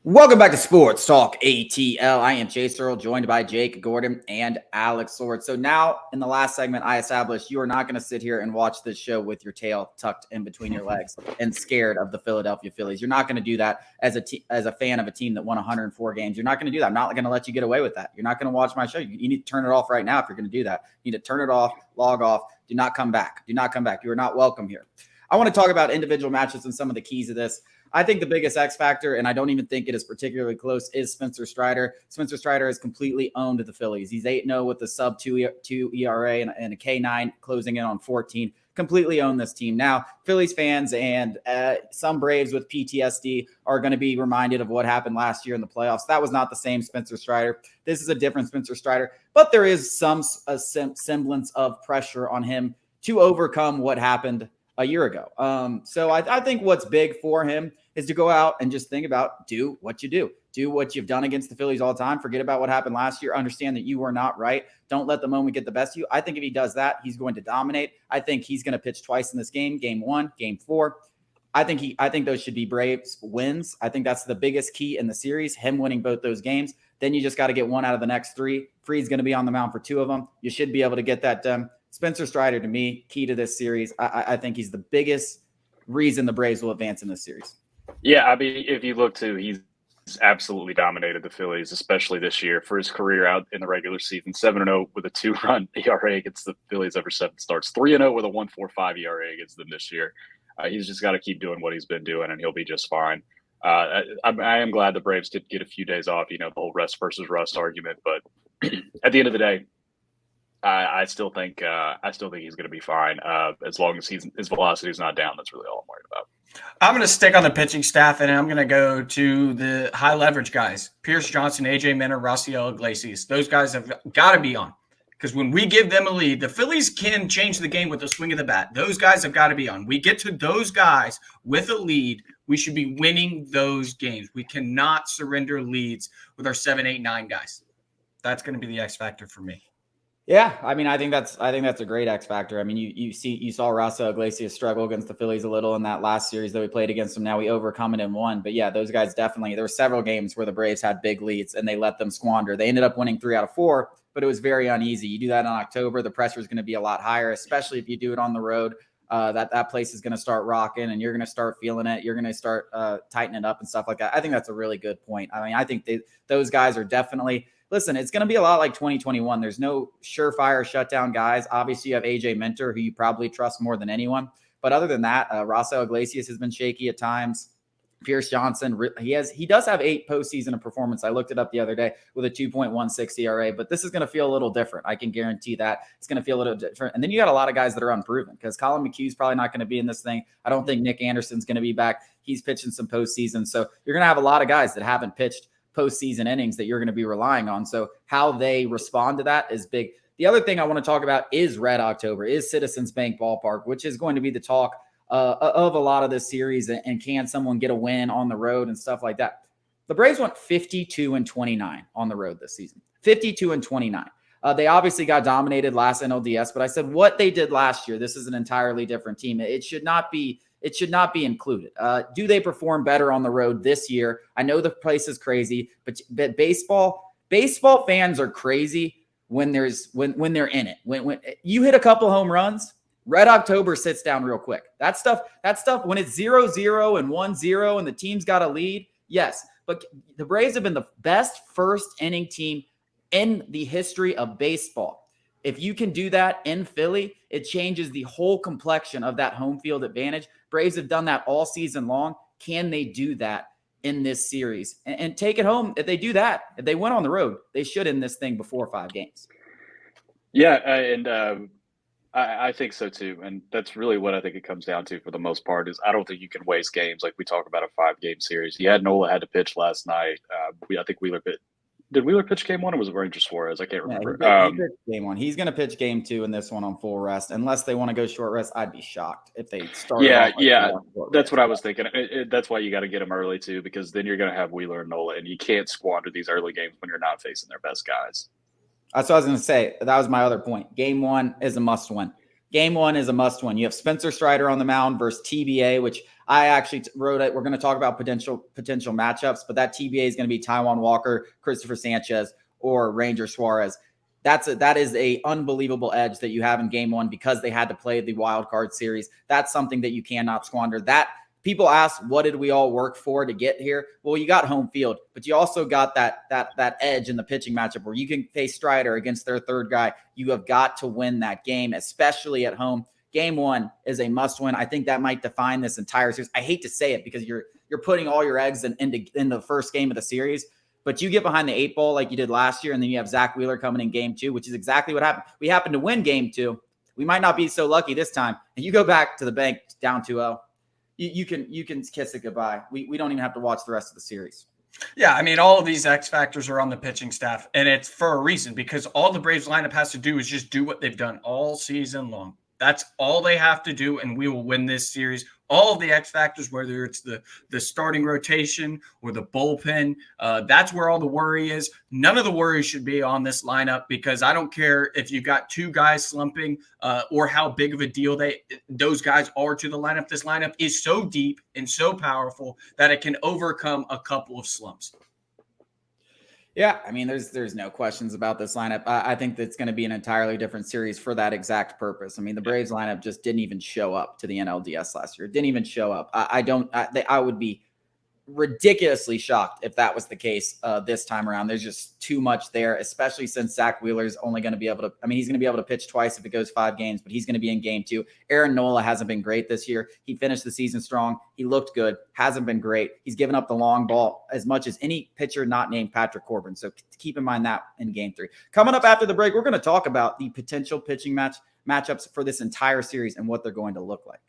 Welcome back to Sports Talk ATL. I am Chase Earl, joined by Jake Gordon and Alex Lord. So now in the last segment, I established you are not going to sit here and watch this show with your tail tucked in between your legs and scared of the Philadelphia Phillies. You're not going to do that as a fan of a team that won 104 games. You're not going to do that. I'm not going to let you get away with that. You're not going to watch my show. You need to turn it off right now if you're going to do that. You need to turn it off, log off. Do not come back. Do not come back. You are not welcome here. I want to talk about individual matches and some of the keys of this. I think the biggest X factor, and I don't even think it is particularly close, is Spencer Strider. Spencer Strider has completely owned the Phillies. He's 8-0 with a sub-2 ERA and a K9 closing in on 14. Completely owned this team. Now, Phillies fans and some Braves with PTSD are going to be reminded of what happened last year in the playoffs. That was not the same Spencer Strider. This is a different Spencer Strider, but there is some semblance of pressure on him to overcome what happened a year ago. So I think what's big for him is to go out and just think about do what you do. Do what you've done against the Phillies all the time. Forget about what happened last year. Understand that you were not right. Don't let the moment get the best of you. I think if he does that, he's going to dominate. I think he's going to pitch twice in this game, game 1, game 4. I think those should be Braves wins. I think that's the biggest key in the series, him winning both those games. Then you just got to get one out of the next 3. Freed's going to be on the mound for 2 of them. You should be able to get that done. Spencer Strider, to me, key to this series. I think he's the biggest reason the Braves will advance in this series. Yeah, I mean, if you look to, he's absolutely dominated the Phillies, especially this year for his career out in the regular season. 7-0 with a 2-run ERA against the Phillies over 7 starts. 3-0 with a 1.45 ERA against them this year. He's just got to keep doing what he's been doing, and he'll be just fine. I am glad the Braves did get a few days off. You know, the whole rest versus rust argument, but at the end of the day, I still think he's going to be fine as long as his velocity is not down. That's really all I'm worried about. I'm going to stick on the pitching staff, and I'm going to go to the high leverage guys: Pierce Johnson, AJ Minter, Raciel Iglesias. Those guys have got to be on, because when we give them a lead, the Phillies can change the game with the swing of the bat. Those guys have got to be on. We get to those guys with a lead, we should be winning those games. We cannot surrender leads with our 7, 8, 9 guys. That's going to be the X factor for me. Yeah, I mean, I think that's a great X factor. I mean, you saw Raciel Iglesias struggle against the Phillies a little in that last series that we played against them. Now we overcome it in 1, but yeah, those guys definitely. There were several games where the Braves had big leads and they let them squander. They ended up winning 3 out of 4, but it was very uneasy. You do that in October, the pressure is going to be a lot higher, especially if you do it on the road. That place is going to start rocking and you're going to start feeling it. You're going to start tightening it up and stuff like that. I think that's a really good point. I mean, I think those guys are definitely. Listen, it's going to be a lot like 2021. There's no surefire shutdown guys. Obviously, you have AJ Minter, who you probably trust more than anyone. But other than that, Raciel Iglesias has been shaky at times. Pierce Johnson, he does have 8 postseason of performance. I looked it up the other day with a 2.16 ERA, but this is going to feel a little different. I can guarantee that it's going to feel a little different. And then you got a lot of guys that are unproven because Colin McHugh's probably not going to be in this thing. I don't think Nick Anderson's going to be back. He's pitching some postseason. So you're going to have a lot of guys that haven't pitched postseason innings that you're going to be relying on. So how they respond to that is big. The other thing I want to talk about is Red October, is Citizens Bank Ballpark, which is going to be the talk of a lot of this series. And can someone get a win on the road and stuff like that? The Braves went 52-29 on the road this season. 52-29. They obviously got dominated last NLDS, but I said what they did last year, this is an entirely different team. It should not be included. Do they perform better on the road this year? I know the place is crazy, but baseball fans are crazy when they're in it. When you hit a couple home runs, Red October sits down real quick. That stuff when it's 0-0 and 1-0 and the team's got a lead, yes. But the Braves have been the best first inning team in the history of baseball. If you can do that in Philly, it changes the whole complexion of that home field advantage. Braves have done that all season long. Can they do that in this series and take it home? If they do that, if they went on the road, they should end this thing before 5 games. Yeah, and I think so too. And that's really what I think it comes down to for the most part is I don't think you can waste games like we talk about a 5-game series. Nola had to pitch last night. I think Wheeler pitched. Did Wheeler pitch game 1 or was it Ranger Suarez? I can't remember. He pitched game 1. He's going to pitch game 2 in this one on full rest. Unless they want to go short rest, I'd be shocked if they start. That's what I was thinking. That's why you got to get them early too, because then you're going to have Wheeler and Nola, and you can't squander these early games when you're not facing their best guys. That's what I was going to say. That was my other point. Game 1 is a must win. Game 1 is a must win. You have Spencer Strider on the mound versus TBA, which I actually wrote it. We're going to talk about potential matchups, but that TBA is going to be Taijuan Walker, Christopher Sanchez, or Ranger Suarez. That is a unbelievable edge that you have in Game 1 because they had to play the wild card series. That's something that you cannot squander. That people ask, what did we all work for to get here? Well, you got home field, but you also got that edge in the pitching matchup where you can face Strider against their third guy. You have got to win that game, especially at home. Game 1 is a must win. I think that might define this entire series. I hate to say it because you're putting all your eggs in the first game of the series, but you get behind the 8 ball like you did last year, and then you have Zach Wheeler coming in Game 2, which is exactly what happened. We happened to win Game 2. We might not be so lucky this time, and you go back to the bank down 2-0. You can kiss it goodbye. We don't even have to watch the rest of the series. Yeah, I mean, all of these X factors are on the pitching staff, and it's for a reason because all the Braves lineup has to do is just do what they've done all season long. That's all they have to do, and we will win this series. All of the X factors, whether it's the starting rotation or the bullpen, that's where all the worry is. None of the worry should be on this lineup because I don't care if you've got 2 guys slumping or how big of a deal those guys are to the lineup. This lineup is so deep and so powerful that it can overcome a couple of slumps. Yeah, I mean, there's no questions about this lineup. I think that's going to be an entirely different series for that exact purpose. I mean, the Braves lineup just didn't even show up to the NLDS last year. It didn't even show up. I would be ridiculously shocked if that was the case this time around. There's just too much there, especially since Zach Wheeler's only going to be able to, I mean, he's going to be able to pitch twice if it goes 5 games, but he's going to be in Game 2. Aaron Nola hasn't been great this year. He finished the season strong. He looked good. Hasn't been great. He's given up the long ball as much as any pitcher not named Patrick Corbin. So keep in mind that in Game 3. Coming up after the break, we're going to talk about the potential pitching matchups for this entire series and what they're going to look like.